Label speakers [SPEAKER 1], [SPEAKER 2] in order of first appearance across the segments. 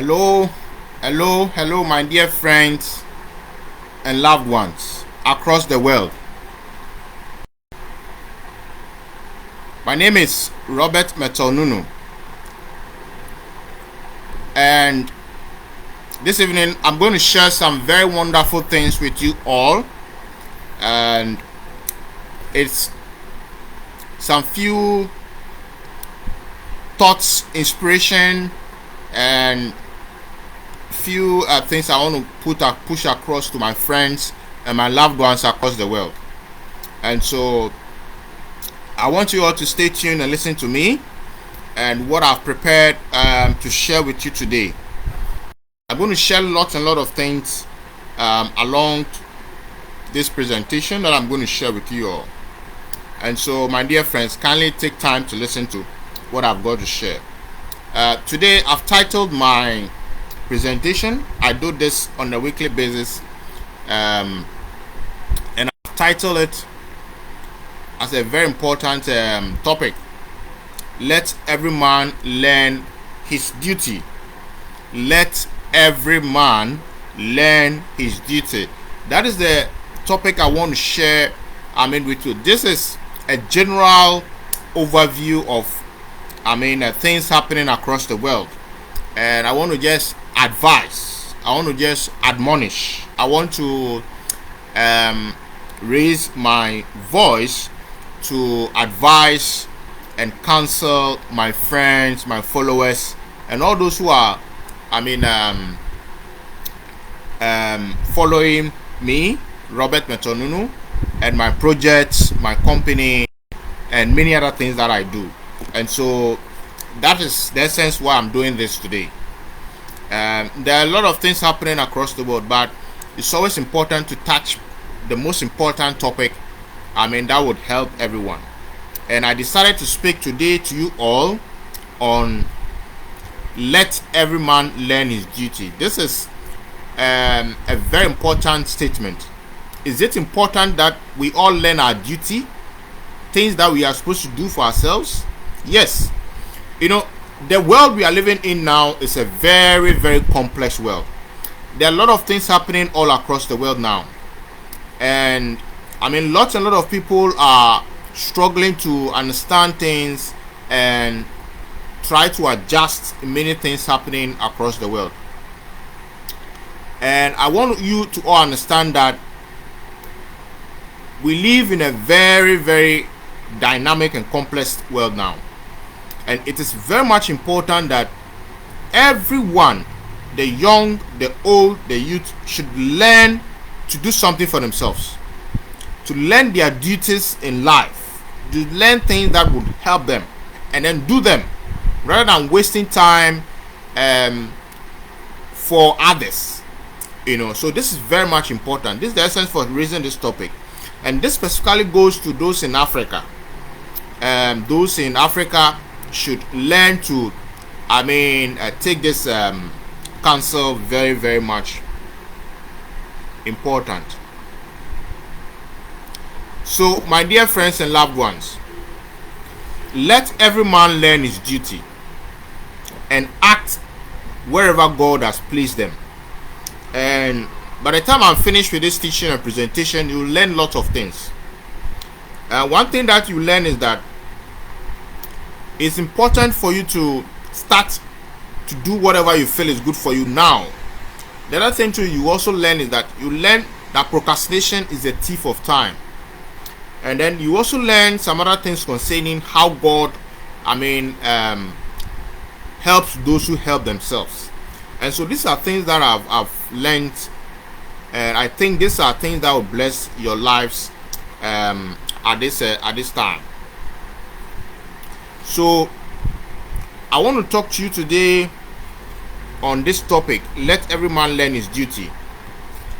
[SPEAKER 1] Hello, hello, my dear friends and loved ones across the world. My name is Robert Metonunu, and this evening I'm going to share some very wonderful things with you all, and it's some few thoughts, inspiration, and few things I want to push across to my friends and my loved ones across the world. And so I want you all to stay tuned and listen to me and what I've prepared to share with you today. I'm going to share lots and lot of things along this presentation that I'm going to share with you all. And so, my dear friends, kindly take time to listen to what I've got to share. Today I've titled my presentation, I do this on a weekly basis, and I've titled it as a very important topic: let every man learn his duty. Let every man learn his duty. That is the topic I want to share with you. This is a general overview of things happening across the world, and I want to just advise, I want to just admonish, I want to raise my voice to advise and counsel my friends, my followers, and all those who are following me, Robert Metonunu, and my projects, my company, and many other things that I do. And so that is the essence why I'm doing this today. There are a lot of things happening across the world, but it's always important to touch the most important topic that would help everyone. And I decided to speak today to you all on let every man learn his duty. This is a very important statement. Is it important that we all learn our duty, things that we are supposed to do for ourselves? Yes. The world we are living in now is a very, very complex world. There are a lot of things happening all across the world now. And lots and lot of people are struggling to understand things and try to adjust many things happening across the world. And I want you to all understand that we live in a very, very dynamic and complex world now. And it is very much important that everyone, the young, the old, the youth, should learn to do something for themselves, to learn their duties in life, to learn things that would help them, and then do them rather than wasting time for others. So this is very much important. This is the essence for raising this topic, and this specifically goes to those in Africa. Those in Africa should learn to take this counsel very, very much important. So, my dear friends and loved ones, let every man learn his duty and act wherever God has placed them. And by the time I'm finished with this teaching and presentation, you'll learn lots of things. One thing that you learn is that it's important for you to start to do whatever you feel is good for you now. The other thing too you also learn is that you learn that procrastination is a thief of time. And then you also learn some other things concerning how God helps those who help themselves. And so these are things that I've learned, and I think these are things that will bless your lives at this time. So I want to talk to you today on this topic: let every man learn his duty.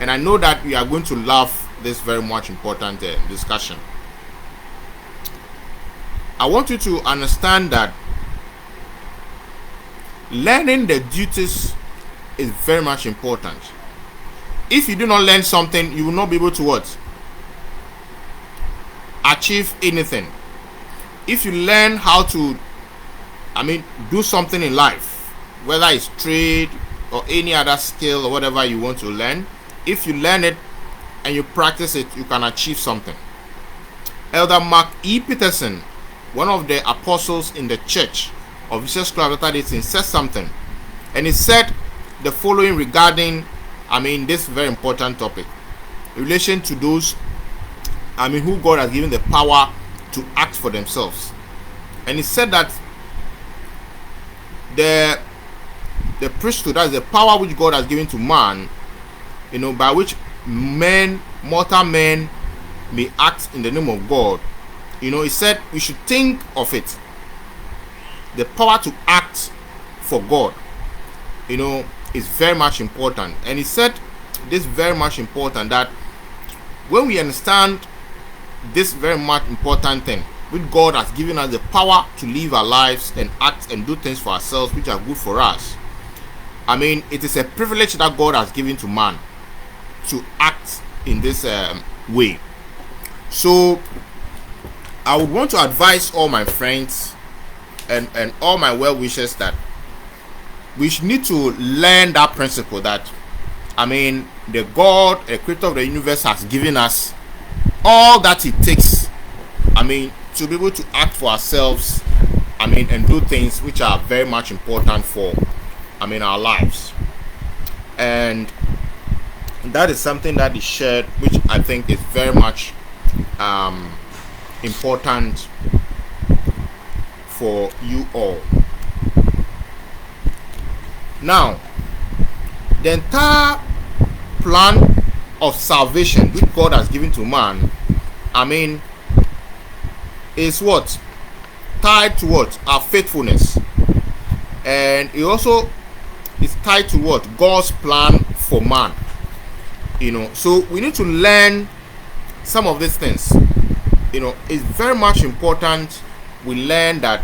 [SPEAKER 1] And I know that we are going to love this very much important discussion. I want you to understand that learning the duties is very much important. If you do not learn something, you will not be able to achieve anything. If you learn how to do something in life, whether it's trade, or any other skill or whatever you want to learn, if you learn it and you practice it, you can achieve something. Elder Mark E. Peterson, one of the apostles in the church of Jesus Christ Latter-day Saints, said something, and he said the following regarding, this very important topic in relation to those, who God has given the power to act for themselves. And he said that the priesthood, that is the power which God has given to man, by which mortal men may act in the name of God. He said we should think of it. The power to act for God, is very much important. And he said this very much important, that when we understand this very much important thing, which God has given us the power to live our lives and act and do things for ourselves which are good for us. It is a privilege that God has given to man to act in this way. So I would want to advise all my friends and all my well-wishers that we need to learn that principle, that the God, the creator of the universe, has given us all that it takes to be able to act for ourselves and do things which are very much important for our lives. And that is something that is shared, which I think is very much important for you all. Now, the entire plan of salvation which God has given to man, is what? Tied to what? Our faithfulness. And it also is tied to what? God's plan for man. So we need to learn some of these things. It's very much important we learn that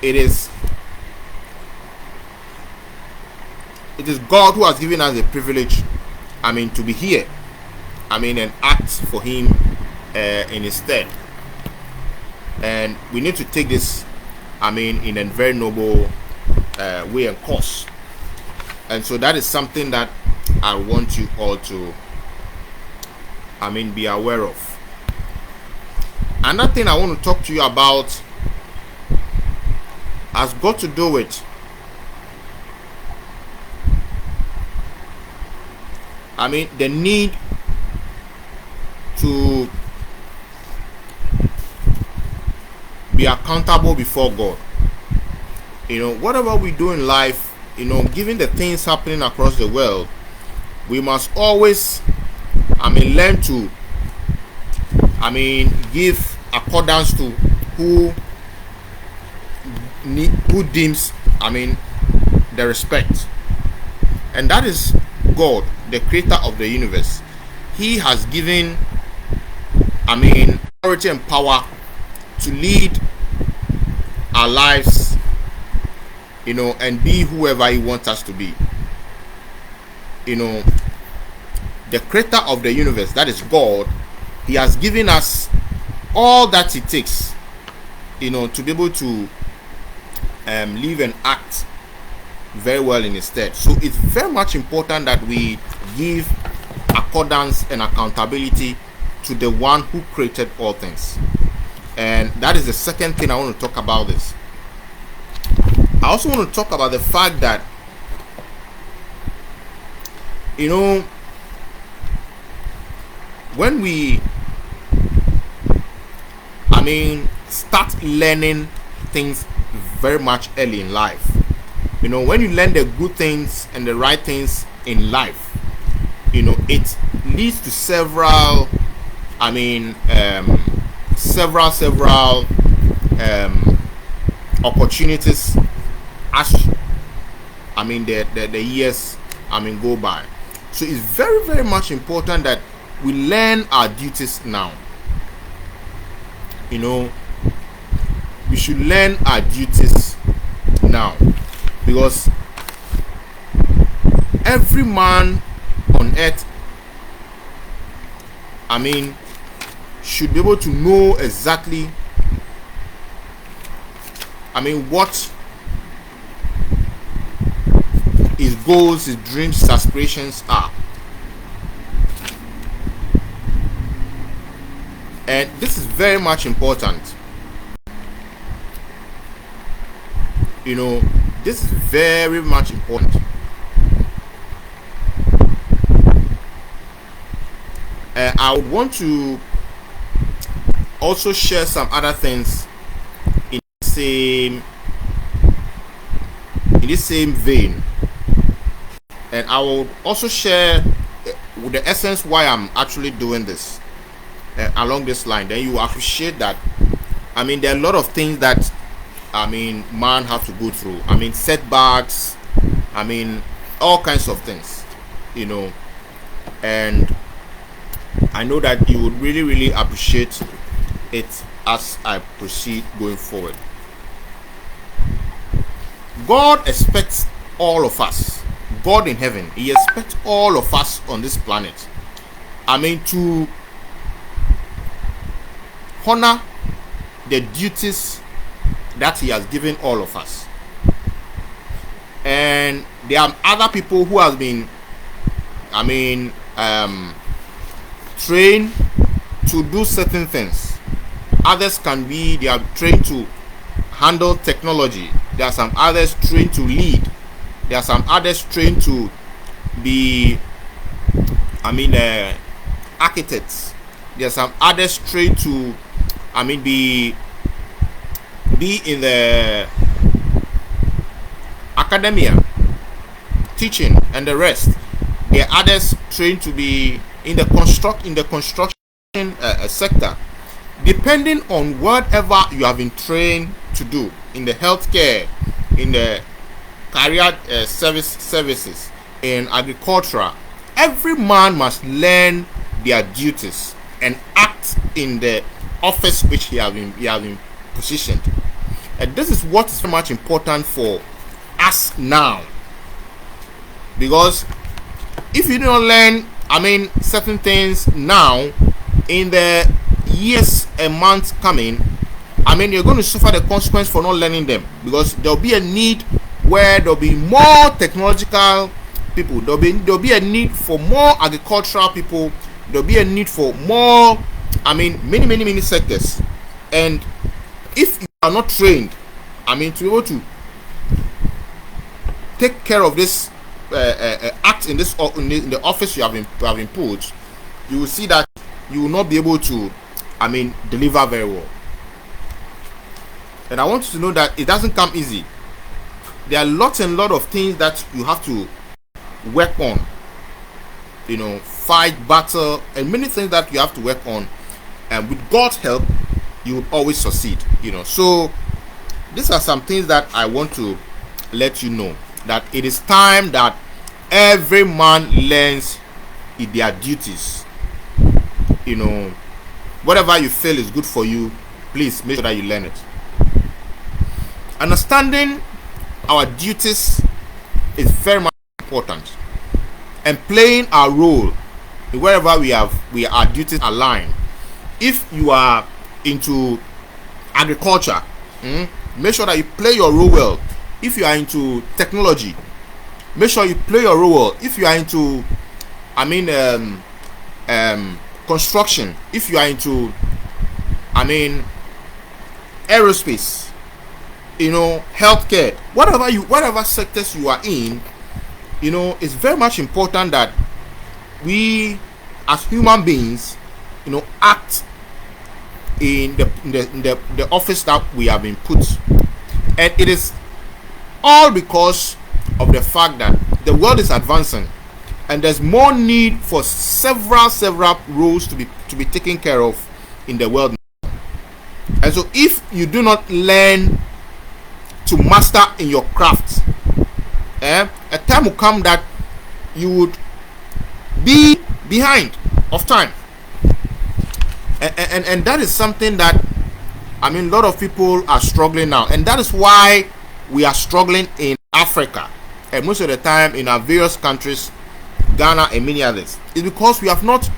[SPEAKER 1] it is God who has given us the privilege to be here and act for him in his stead. And we need to take this in a very noble way and course. And so that is something that I want you all to be aware of. Another thing I want to talk to you about has got to do with the need to be accountable before God. Whatever we do in life, given the things happening across the world, we must always learn to give accordance to who deems the respect, and that is God, the creator of the universe. He has given authority and power to lead our lives, and be whoever he wants us to be. The creator of the universe, that is God, he has given us all that it takes, to be able to live and act very well in his stead. So it's very much important that we give accordance and accountability to the one who created all things. And that is the second thing I want to talk about this. I also want to talk about the fact that when we start learning things very much early in life, when you learn the good things and the right things in life, it leads to several opportunities as the years go by. So it's very, very much important that we learn our duties now. We should learn our duties now, because every man on earth should be able to know exactly his goals, his dreams, his aspirations are. And this is very much important. This is very much important. I would want to also share some other things in the same vein, and I will also share the essence why I'm actually doing this along this line. Then you will appreciate that. There are a lot of things that man have to go through. Setbacks. All kinds of things. And I know that you would really, really appreciate it as I proceed going forward. God expects all of us. God in heaven, He expects all of us on this planet. To honor the duties that He has given all of us. And there are other people who have been, trained to do certain things. Others they are trained to handle technology. There are some others trained to lead. There are some others trained to be architects. There are some others trained to be in the academia, teaching, and the rest. There are others trained to be in the construction sector. Depending on whatever you have been trained to do in the healthcare, in the career services, in agriculture, every man must learn their duties and act in the office which he has been positioned. And this is what is very much important for us now, because if you don't learn certain things now, in the years and months coming, you're going to suffer the consequence for not learning them, because there'll be a need where there'll be more technological people, there'll be a need for more agricultural people, there'll be a need for more many sectors. And if you are not trained to be able to take care of this act in the office you have been put, you will see that you will not be able to deliver very well. And I want you to know that it doesn't come easy. There are lots and lot of things that you have to work on, fight, battle, and many things that you have to work on. And with God's help, you will always succeed. So these are some things that I want to let you know, that it is time that every man learns their duties. Whatever you feel is good for you, please make sure that you learn it. Understanding our duties is very much important, and playing our role wherever our duties align. If you are into agriculture, make sure that you play your role well. If you are into technology, make sure you play your role well. If you are into construction, if you are into aerospace, healthcare, whatever sectors you are in, it's very much important that we as human beings act in the office that we have been put. And it is all because of the fact that the world is advancing, and there's more need for several roles to be taken care of in the world. And so if you do not learn to master in your craft, a time will come that you would be behind of time. And that is something that a lot of people are struggling now, and that is why we are struggling in Africa, and most of the time in our various countries, Ghana and many others. It's because we have not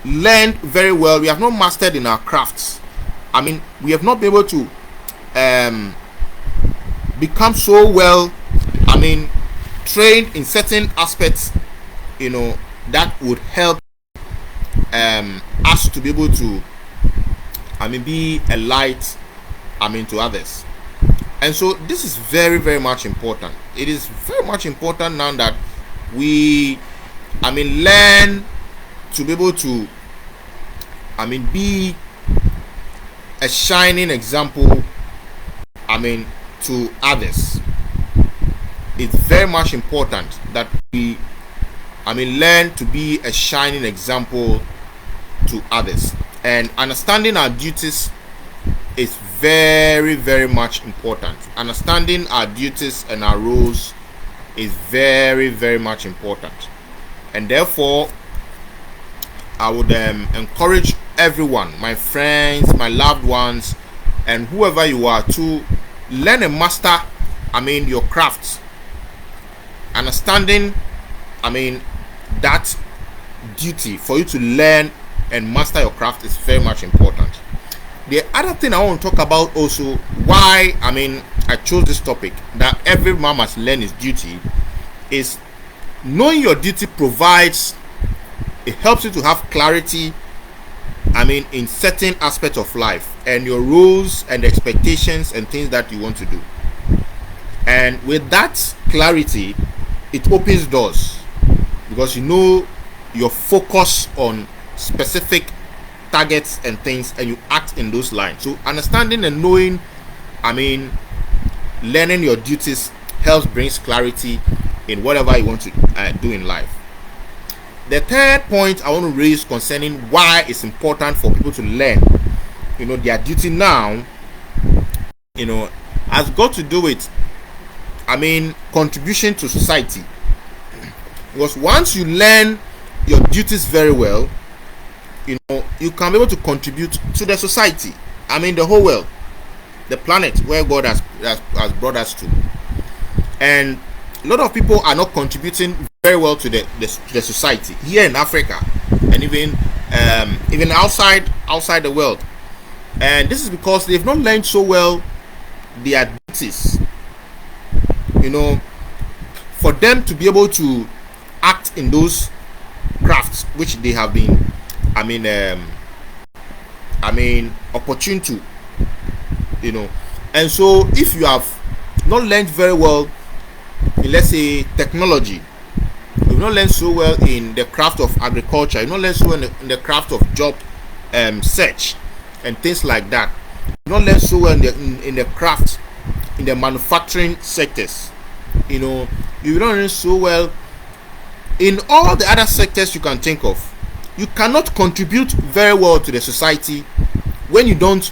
[SPEAKER 1] learned very well, we have not mastered in our crafts. We have not been able to become so well trained in certain aspects, that would help us to be able to, be a light, to others. And so this is very, very much important. It is very much important now that we, learn to be able to, be a shining example, to others. It's very much important that we, learn to be a shining example to others. And understanding our duties is very, very much important. Understanding our duties and our roles is very, very much important. And therefore, I would encourage everyone, my friends, my loved ones, and whoever you are, to learn and master, your crafts. Understanding, that duty for you to learn and master your craft is very much important. The other thing I want to talk about also, why I chose this topic, that every man must learn his duty, is knowing your duty provides, it helps you to have clarity, in certain aspects of life and your roles and expectations and things that you want to do. And with that clarity, it opens doors, because your focus on specific targets and things, and you act in those lines. So understanding and knowing, learning your duties helps brings clarity in whatever you want to do in life. The third point I want to raise concerning why it's important for people to learn, their duty now, has got to do with, contribution to society. Because once you learn your duties very well, you can be able to contribute to the society, the whole world, the planet where God has brought us to. And a lot of people are not contributing very well to the society here in Africa, and even outside the world. And this is because they've not learned so well their duties, for them to be able to act in those crafts which they have been opportune to, and so if you have not learned very well in, let's say, technology, you've not learned so well in the craft of agriculture, you've not learned so well in the craft of job search and things like that, you've not learned so well in the craft, in the manufacturing sectors, you've not learned so well in all the other sectors you can think of. You cannot contribute very well to the society when you don't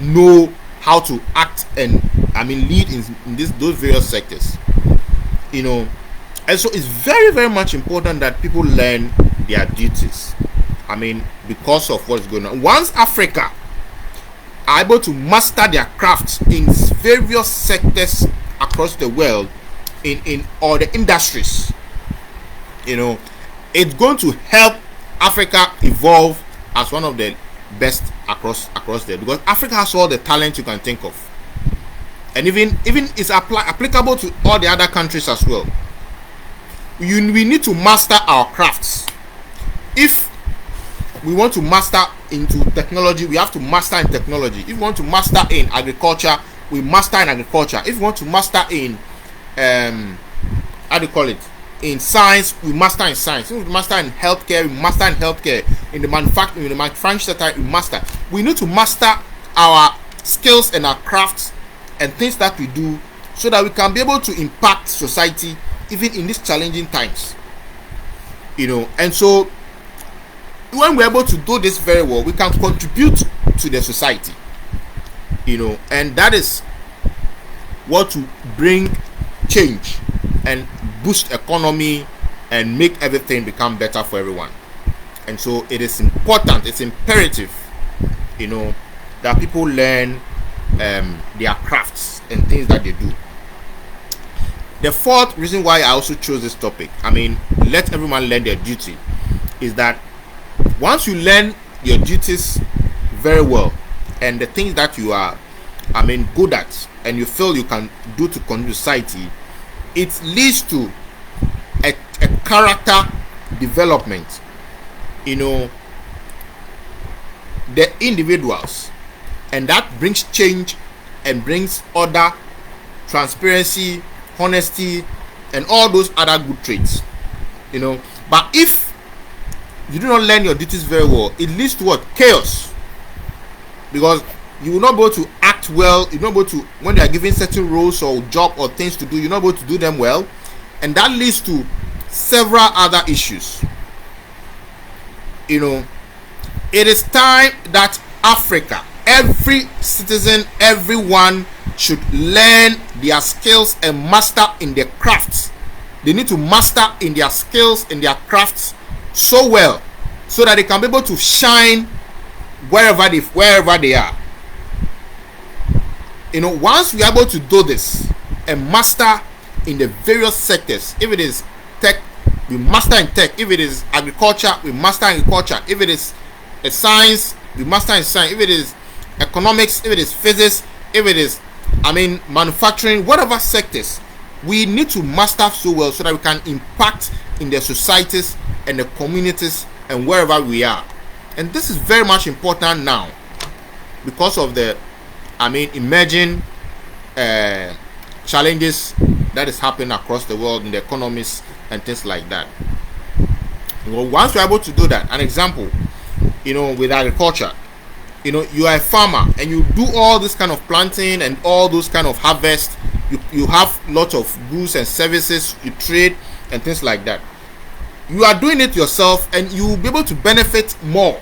[SPEAKER 1] know how to act and lead in those various sectors. And so it's very, very much important that people learn their duties, because of what's going on. Once Africa are able to master their crafts in various sectors across the world, in all the industries, it's going to help Africa evolve as one of the best across there, because Africa has all the talent you can think of, and even it's applicable to all the other countries as well. We need to master our crafts. If we want to master into technology, we have to master in technology. If we want to master in agriculture, we master in agriculture. If we want to master in in science, we master in science. If we master in healthcare, we master in healthcare. In the manufacturing sector, we master. We need to master our skills and our crafts and things that we do, so that we can be able to impact society even in these challenging times. And so when we're able to do this very well, we can contribute to the society, and that is what will bring change and boost economy and make everything become better for everyone. And so it is important, it's imperative, that people learn their crafts and things that they do. The fourth reason why I also chose this topic, let everyone learn their duty, is that once you learn your duties very well and the things that you are good at and you feel you can do to contribute to society, it leads to a character development. The individuals, and that brings change and brings order, transparency, honesty, and all those other good traits. But if you do not learn your duties very well, it leads to what? Chaos. Because you will not be able to act well. You're not able to, when they are given certain roles or job or things to do, you're not able to do them well, and that leads to several other issues. It is time that Africa, every citizen, everyone should learn their skills and master in their crafts. They need to master in their skills, in their crafts so well, so that they can be able to shine wherever they are. Once we are able to do this and master in the various sectors, if it is tech, we master in tech. If it is agriculture, we master in agriculture. If it is science, we master in science. If it is economics, if it is physics, if it is manufacturing, whatever sectors, we need to master so well so that we can impact in the societies and the communities and wherever we are. And this is very much important now because of the emerging challenges that is happening across the world in the economies and things like that. Once you're able to do that, an example, with agriculture, you are a farmer and you do all this kind of planting and all those kind of harvest. You have lots of goods and services, you trade and things like that. You are doing it yourself and you will be able to benefit more.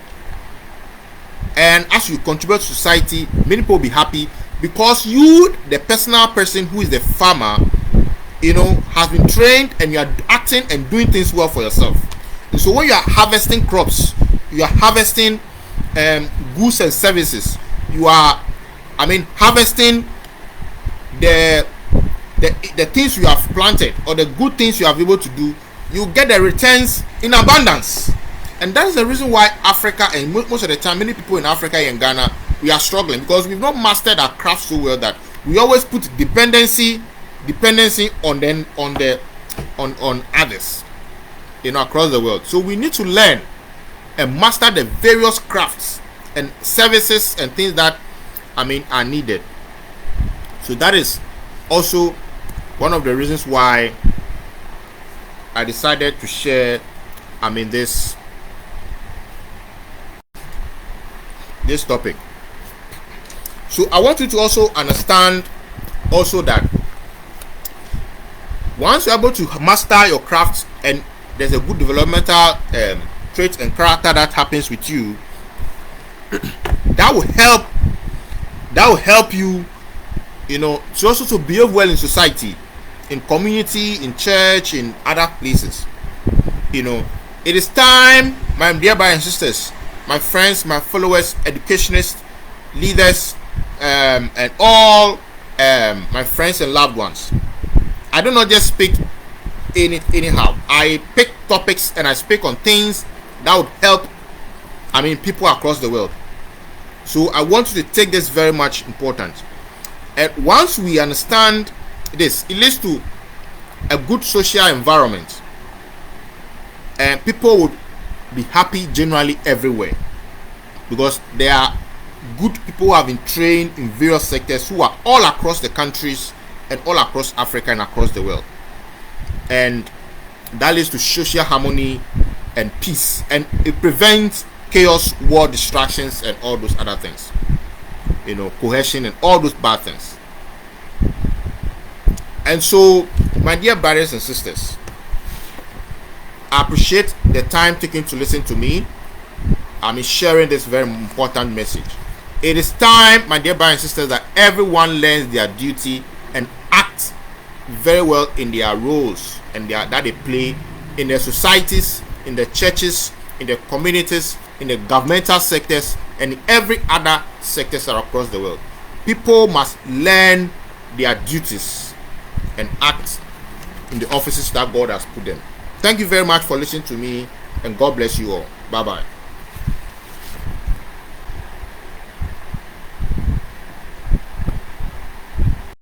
[SPEAKER 1] And as you contribute to society, many people will be happy because you, the personal person who is the farmer, has been trained and you are acting and doing things well for yourself. And so when you are harvesting crops, you are harvesting goods and services, you are harvesting the things you have planted or the good things you have been able to do, you get the returns in abundance. And that is the reason why Africa, and most of the time many people in Africa and Ghana, we are struggling because we've not mastered our craft so well that we always put dependency on others across the world. So we need to learn and master the various crafts and services and things that are needed. So that is also one of the reasons why I decided to share this topic. So I want you to also understand also that once you're able to master your craft and there's a good developmental trait and character that happens with you, that will help you to also to behave well in society, in community, in church, in other places. It is time, my dear brothers and sisters, my friends, my followers, educationists, leaders, and all my friends and loved ones. I do not just speak anyhow. I pick topics and I speak on things that would help people across the world. So I want you to take this very much important. And once we understand this, it leads to a good social environment, and people would be happy generally everywhere because there are good people who have been trained in various sectors who are all across the countries and all across Africa and across the world, and that leads to social harmony and peace, and it prevents chaos, war, distractions, and all those other things, cohesion and all those bad things. And so, my dear brothers and sisters, I appreciate the time taken to listen to me. I'm sharing this very important message. It is time, my dear brothers and sisters, that everyone learns their duty and acts very well in their roles and that they play in their societies, in the churches, in the communities, in the governmental sectors, and in every other sectors across the world. People must learn their duties and act in the offices that God has put them. Thank you very much for listening to me, and God bless you all. Bye bye.